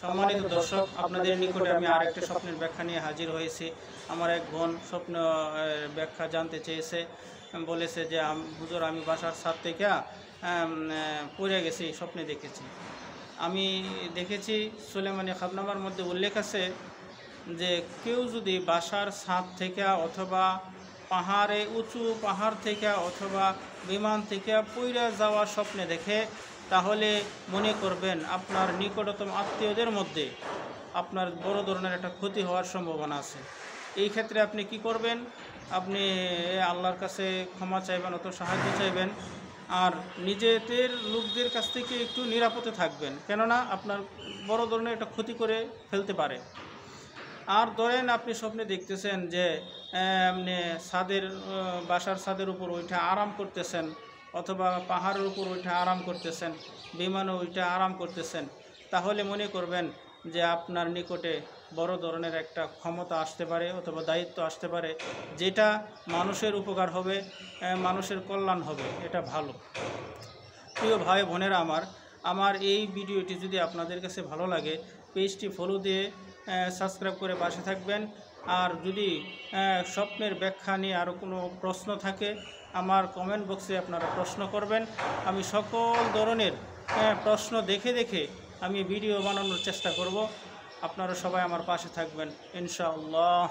সম্মানিত দর্শক, আপনাদের নিকটে আমি আরেকটা স্বপ্নের ব্যাখ্যা নিয়ে হাজির হয়েছি। আমার এক বোন স্বপ্ন ব্যাখ্যা জানতে চেয়েছে, বলেছে যে হুজুর, আমি বাসার ছাদ থেকে পড়ে গেছি, স্বপ্নে দেখেছি। আমি দেখেছি সুলেমানী খাবনামার মধ্যে উল্লেখ আছে যে কেউ যদি বাসার ছাদ থেকে অথবা পাহাড়ে উঁচু পাহাড় থেকে অথবা বিমান থেকে পইরা যাওয়া স্বপ্নে দেখে, তাহলে মনে করবেন আপনার নিকটতম আত্মীয়দের মধ্যে আপনার বড় ধরনের একটা ক্ষতি হওয়ার সম্ভাবনা আছে। এই ক্ষেত্রে আপনি কি করবেন? আপনি আল্লাহর কাছে ক্ষমা চাইবেন অথবা সাহায্য চাইবেন, আর নিজেদের লোকদের কাছ থেকে একটু নিরাপদে থাকবেন, কেননা আপনার বড় ধরনের একটা ক্ষতি করে ফেলতে পারে। আর ধরেন আপনি স্বপ্নে দেখতেছেন যে আপনি বাসার ছাদের উপর ওইটা আরাম করতেছেন, অথবা পাহাড়ের উপর ওইটা আরাম করতেছেন, বিমানে ওইটা আরাম করতেছেন, তাহলে মনে করবেন যে আপনার নিকটে বড় ধরনের একটা ক্ষমতা আসতে পারে অথবা দায়িত্ব আসতে পারে, যেটা মানুষের উপকার হবে, মানুষের কল্যাণ হবে। এটা ভালো। প্রিয় ভাই বোনেরা, আমার এই ভিডিওটি যদি আপনাদের কাছে ভালো লাগে, পেজটি ফলো দিয়ে সাবস্ক্রাইব করে পাশে থাকবেন। আর যদি স্বপ্নের ব্যাখ্যা নিয়ে আরও কোনো প্রশ্ন থাকে, আমার কমেন্ট বক্সে আপনারা প্রশ্ন করবেন। আমি সকল ধরনের প্রশ্ন দেখে আমি ভিডিও বানানোর চেষ্টা করব। আপনারা সবাই আমার পাশে থাকবেন ইনশাআল্লাহ।